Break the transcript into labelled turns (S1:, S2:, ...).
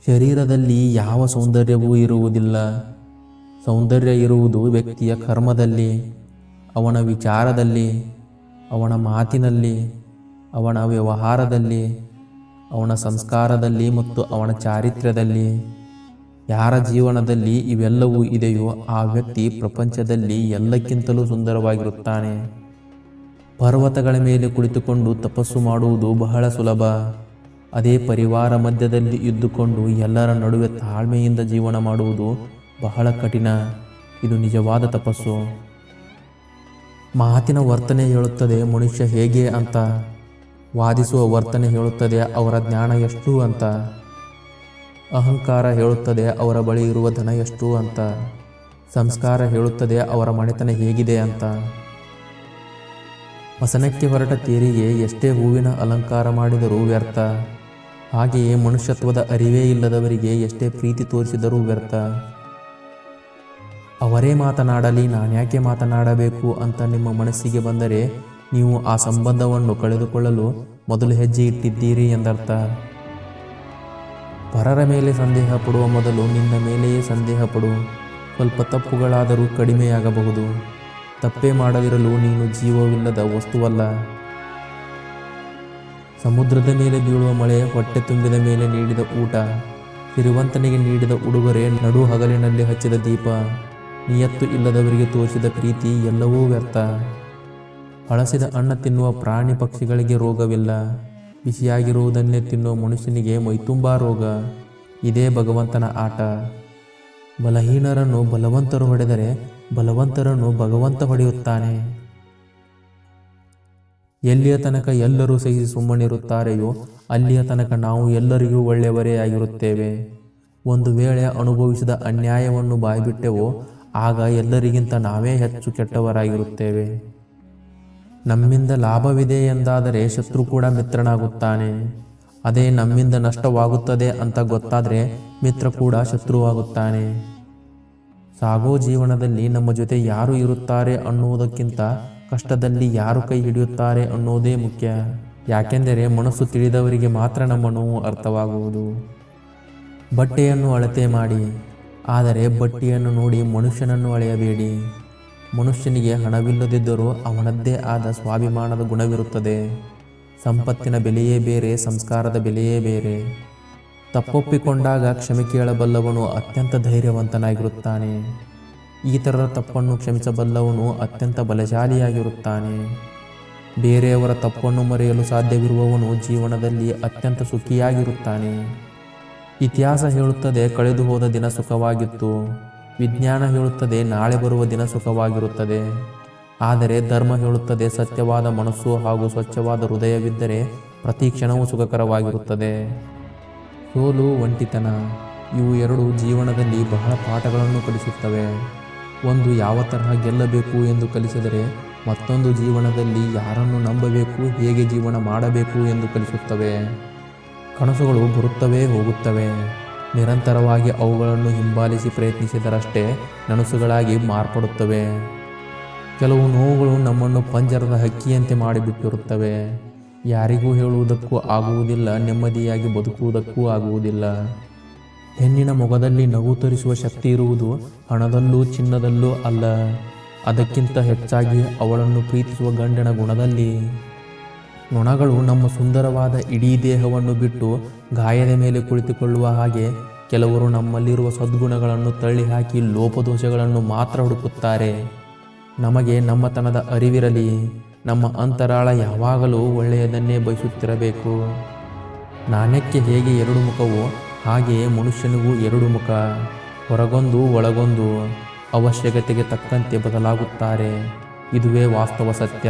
S1: ಶರೀರದಲ್ಲಿ ಯಾವ ಸೌಂದರ್ಯವೂ ಇರುವುದಿಲ್ಲ. ಸೌಂದರ್ಯ ಇರುವುದು ವ್ಯಕ್ತಿಯ ಕರ್ಮದಲ್ಲಿ, ಅವನ ವಿಚಾರದಲ್ಲಿ, ಅವನ ಮಾತಿನಲ್ಲಿ, ಅವನ ವ್ಯವಹಾರದಲ್ಲಿ, ಅವನ ಸಂಸ್ಕಾರದಲ್ಲಿ ಮತ್ತು ಅವನ ಚಾರಿತ್ರ್ಯದಲ್ಲಿ. ಯಾರ ಜೀವನದಲ್ಲಿ ಇವೆಲ್ಲವೂ ಇದೆಯೋ ಆ ವ್ಯಕ್ತಿ ಪ್ರಪಂಚದಲ್ಲಿ ಎಲ್ಲಕ್ಕಿಂತಲೂ ಸುಂದರವಾಗಿರುತ್ತಾನೆ. ಪರ್ವತಗಳ ಮೇಲೆ ಕುಳಿತುಕೊಂಡು ತಪಸ್ಸು ಮಾಡುವುದು ಬಹಳ ಸುಲಭ. ಅದೇ ಪರಿವಾರ ಮಧ್ಯದಲ್ಲಿ ಇದ್ದುಕೊಂಡು ಎಲ್ಲರ ನಡುವೆ ತಾಳ್ಮೆಯಿಂದ ಜೀವನ ಮಾಡುವುದು ಬಹಳ ಕಠಿಣ. ಇದು ನಿಜವಾದ ತಪಸ್ಸು. ಮಾತಿನ ವರ್ತನೆ ಹೇಳುತ್ತದೆ ಮನುಷ್ಯ ಹೇಗೆ ಅಂತ. ವಾದಿಸುವ ವರ್ತನೆ ಹೇಳುತ್ತದೆ ಅವರ ಜ್ಞಾನ ಎಷ್ಟು ಅಂತ. ಅಹಂಕಾರ ಹೇಳುತ್ತದೆ ಅವರ ಬಳಿ ಇರುವ ಧನ ಎಷ್ಟು ಅಂತ. ಸಂಸ್ಕಾರ ಹೇಳುತ್ತದೆ ಅವರ ಮನೆತನ ಹೇಗಿದೆ ಅಂತ. ವಸನಕ್ಕೆ ಹೊರಟ ತೇರಿಗೆ ಎಷ್ಟೇ ಹೂವಿನ ಅಲಂಕಾರ ಮಾಡಿದರೂ ವ್ಯರ್ಥ. ಹಾಗೆಯೇ ಮನುಷ್ಯತ್ವದ ಅರಿವೇ ಇಲ್ಲದವರಿಗೆ ಎಷ್ಟೇ ಪ್ರೀತಿ ತೋರಿಸಿದರೂ ವ್ಯರ್ಥ. ಅವರೇ ಮಾತನಾಡಲಿ, ನಾನ್ಯಾಕೆ ಮಾತನಾಡಬೇಕು ಅಂತ ನಿಮ್ಮ ಮನಸ್ಸಿಗೆ ಬಂದರೆ ನೀವು ಆ ಸಂಬಂಧವನ್ನು ಕಳೆದುಕೊಳ್ಳಲು ಮೊದಲು ಹೆಜ್ಜೆ ಇಟ್ಟಿದ್ದೀರಿ ಎಂದರ್ಥ. ಪರರ ಮೇಲೆ ಸಂದೇಹ ಪಡುವ ಮೊದಲು ನಿನ್ನ ಮೇಲೆಯೇ ಸಂದೇಹ ಪಡು. ಸ್ವಲ್ಪ ತಪ್ಪುಗಳಾದರೂ ಕಡಿಮೆಯಾಗಬಹುದು. ತಪ್ಪೇ ಮಾಡದಿರಲು ನೀನು ಜೀವವಿಲ್ಲದ ವಸ್ತುವಲ್ಲ. ಸಮುದ್ರದ ಮೇಲೆ ಬೀಳುವ ಮಳೆ, ಹೊಟ್ಟೆ ತುಂಬಿದ ಮೇಲೆ ನೀಡಿದ ಊಟ, ಸಿರಿವಂತನಿಗೆ ನೀಡಿದ ಉಡುಗೊರೆ, ನಡು ಹಗಲಿನಲ್ಲಿ ಹಚ್ಚಿದ ದೀಪ, ನಿಯತ್ತು ಇಲ್ಲದವರಿಗೆ ತೋರಿಸಿದ ಪ್ರೀತಿ ಎಲ್ಲವೂ ವ್ಯರ್ಥ. ಹಳಸಿದ ಅನ್ನ ತಿನ್ನುವ ಪ್ರಾಣಿ ಪಕ್ಷಿಗಳಿಗೆ ರೋಗವಿಲ್ಲ. ಬಿಸಿಯಾಗಿರುವುದನ್ನೇ ತಿನ್ನುವ ಮನುಷ್ಯನಿಗೆ ಮೈತುಂಬಾ ರೋಗ. ಇದೇ ಭಗವಂತನ ಆಟ. ಬಲಹೀನರನ್ನು ಬಲವಂತರು ಹೊಡೆದರೆ ಬಲವಂತರನ್ನು ಭಗವಂತ ಹೊಡೆಯುತ್ತಾನೆ. ಎಲ್ಲಿಯ ತನಕ ಎಲ್ಲರೂ ಸಹಿಸಿ ಸುಮ್ಮನಿರುತ್ತಾರೆಯೋ ಅಲ್ಲಿಯ ತನಕ ನಾವು ಎಲ್ಲರಿಗೂ ಒಳ್ಳೆಯವರೇ ಆಗಿರುತ್ತೇವೆ. ಒಂದು ವೇಳೆ ಅನುಭವಿಸಿದ ಅನ್ಯಾಯವನ್ನು ಬಾಯ್ಬಿಟ್ಟೆವೋ ಆಗ ಎಲ್ಲರಿಗಿಂತ ನಾವೇ ಹೆಚ್ಚು ಕೆಟ್ಟವರಾಗಿರುತ್ತೇವೆ. ನಮ್ಮಿಂದ ಲಾಭವಿದೆ ಎಂದಾದರೆ ಶತ್ರು ಕೂಡ ಮಿತ್ರನಾಗುತ್ತಾನೆ. ಅದೇ ನಮ್ಮಿಂದ ನಷ್ಟವಾಗುತ್ತದೆ ಅಂತ ಗೊತ್ತಾದರೆ ಮಿತ್ರ ಕೂಡ ಶತ್ರುವಾಗುತ್ತಾನೆ. ಸಾಗೋ ಜೀವನದಲ್ಲಿ ನಮ್ಮ ಜೊತೆ ಯಾರು ಇರುತ್ತಾರೆ ಅನ್ನುವುದಕ್ಕಿಂತ ಕಷ್ಟದಲ್ಲಿ ಯಾರು ಕೈ ಹಿಡಿಯುತ್ತಾರೆ ಅನ್ನೋದೇ ಮುಖ್ಯ. ಯಾಕೆಂದರೆ ಮನಸ್ಸು ತಿಳಿದವರಿಗೆ ಮಾತ್ರ ನಮ್ಮ ನೋವು ಅರ್ಥವಾಗುವುದು. ಬಟ್ಟೆಯನ್ನು ಅಳತೆ ಮಾಡಿ, ಆದರೆ ಬಟ್ಟೆಯನ್ನು ನೋಡಿ ಮನುಷ್ಯನನ್ನು ಅಳೆಯಬೇಡಿ. ಮನುಷ್ಯನಿಗೆ ಹಣವಿಲ್ಲದಿದ್ದರೂ ಅವನದ್ದೇ ಆದ ಸ್ವಾಭಿಮಾನದ ಗುಣವಿರುತ್ತದೆ. ಸಂಪತ್ತಿನ ಬೆಲೆಯೇ ಬೇರೆ, ಸಂಸ್ಕಾರದ ಬೆಲೆಯೇ ಬೇರೆ. ತಪ್ಪೊಪ್ಪಿಕೊಂಡಾಗ ಕ್ಷಮೆ ಕೇಳಬಲ್ಲವನು ಅತ್ಯಂತ ಧೈರ್ಯವಂತನಾಗಿರುತ್ತಾನೆ. ಇತರರ ತಪ್ಪನ್ನು ಕ್ಷಮಿಸಬಲ್ಲವನು ಅತ್ಯಂತ ಬಲಶಾಲಿಯಾಗಿರುತ್ತಾನೆ. ಬೇರೆಯವರ ತಪ್ಪನ್ನು ಮರೆಯಲು ಸಾಧ್ಯವಿರುವವನು ಜೀವನದಲ್ಲಿ ಅತ್ಯಂತ ಸುಖಿಯಾಗಿರುತ್ತಾನೆ. ಇತಿಹಾಸ ಹೇಳುತ್ತದೆ ಕಳೆದು ಹೋದ ದಿನ ಸುಖವಾಗಿತ್ತು. ವಿಜ್ಞಾನ ಹೇಳುತ್ತದೆ ನಾಳೆ ಬರುವ ದಿನ ಸುಖವಾಗಿರುತ್ತದೆ. ಆದರೆ ಧರ್ಮ ಹೇಳುತ್ತದೆ ಸತ್ಯವಾದ ಮನಸ್ಸು ಹಾಗೂ ಸ್ವಚ್ಛವಾದ ಹೃದಯವಿದ್ದರೆ ಪ್ರತಿ ಕ್ಷಣವೂ ಸುಖಕರವಾಗಿರುತ್ತದೆ. ಸೋಲು, ಒಂಟಿತನ ಇವು ಎರಡು ಜೀವನದಲ್ಲಿ ಬಹಳ ಪಾಠಗಳನ್ನು ಕಲಿಸುತ್ತವೆ. ಒಂದು ಯಾವ ತರಹ ಗೆಲ್ಲಬೇಕು ಎಂದು ಕಲಿಸಿದರೆ ಮತ್ತೊಂದು ಜೀವನದಲ್ಲಿ ಯಾರನ್ನು ನಂಬಬೇಕು, ಹೇಗೆ ಜೀವನ ಮಾಡಬೇಕು ಎಂದು ಕಲಿಸುತ್ತವೆ. ಕನಸುಗಳು ಬರುತ್ತವೆ ಹೋಗುತ್ತವೆ. ನಿರಂತರವಾಗಿ ಅವುಗಳನ್ನು ಹಿಂಬಾಲಿಸಿ ಪ್ರಯತ್ನಿಸಿದರಷ್ಟೇ ನನಸುಗಳಾಗಿ ಮಾರ್ಪಡುತ್ತವೆ. ಕೆಲವು ನೋವುಗಳು ನಮ್ಮನ್ನು ಪಂಜರದ ಹಕ್ಕಿಯಂತೆ ಮಾಡಿಬಿಟ್ಟಿರುತ್ತವೆ. ಯಾರಿಗೂ ಹೇಳುವುದಕ್ಕೂ ಆಗುವುದಿಲ್ಲ, ನೆಮ್ಮದಿಯಾಗಿ ಬದುಕುವುದಕ್ಕೂ ಆಗುವುದಿಲ್ಲ. ಹೆಣ್ಣಿನ ಮೊಗದಲ್ಲಿ ನಗು ತರಿಸುವ ಶಕ್ತಿ ಇರುವುದು ಹಣದಲ್ಲೂ ಚಿನ್ನದಲ್ಲೂ ಅಲ್ಲ, ಅದಕ್ಕಿಂತ ಹೆಚ್ಚಾಗಿ ಅವಳನ್ನು ಪ್ರೀತಿಸುವ ಗಂಡನ ಗುಣದಲ್ಲಿ. ನೊಣಗಳು ನಮ್ಮ ಸುಂದರವಾದ ಇಡೀ ದೇಹವನ್ನು ಬಿಟ್ಟು ಗಾಯದ ಮೇಲೆ ಕುಳಿತುಕೊಳ್ಳುವ ಹಾಗೆ ಕೆಲವರು ನಮ್ಮಲ್ಲಿರುವ ಸದ್ಗುಣಗಳನ್ನು ತಳ್ಳಿಹಾಕಿ ಲೋಪದೋಷಗಳನ್ನು ಮಾತ್ರ ಹುಡುಕುತ್ತಾರೆ. ನಮಗೆ ನಮ್ಮತನದ ಅರಿವಿರಲಿ. ನಮ್ಮ ಅಂತರಾಳ ಯಾವಾಗಲೂ ಒಳ್ಳೆಯದನ್ನೇ ಬಯಸುತ್ತಿರಬೇಕು. ನಾಣ್ಯಕ್ಕೆ ಹೇಗೆ ಎರಡು ಮುಖವೋ ಹಾಗೆಯೇ ಮನುಷ್ಯನಿಗೂ ಎರಡು ಮುಖ. ಹೊರಗೊಂದು ಒಳಗೊಂದು. ಅವಶ್ಯಕತೆಗೆ ತಕ್ಕಂತೆ ಬದಲಾಗುತ್ತಾರೆ. ಇದುವೇ ವಾಸ್ತವ ಸತ್ಯ.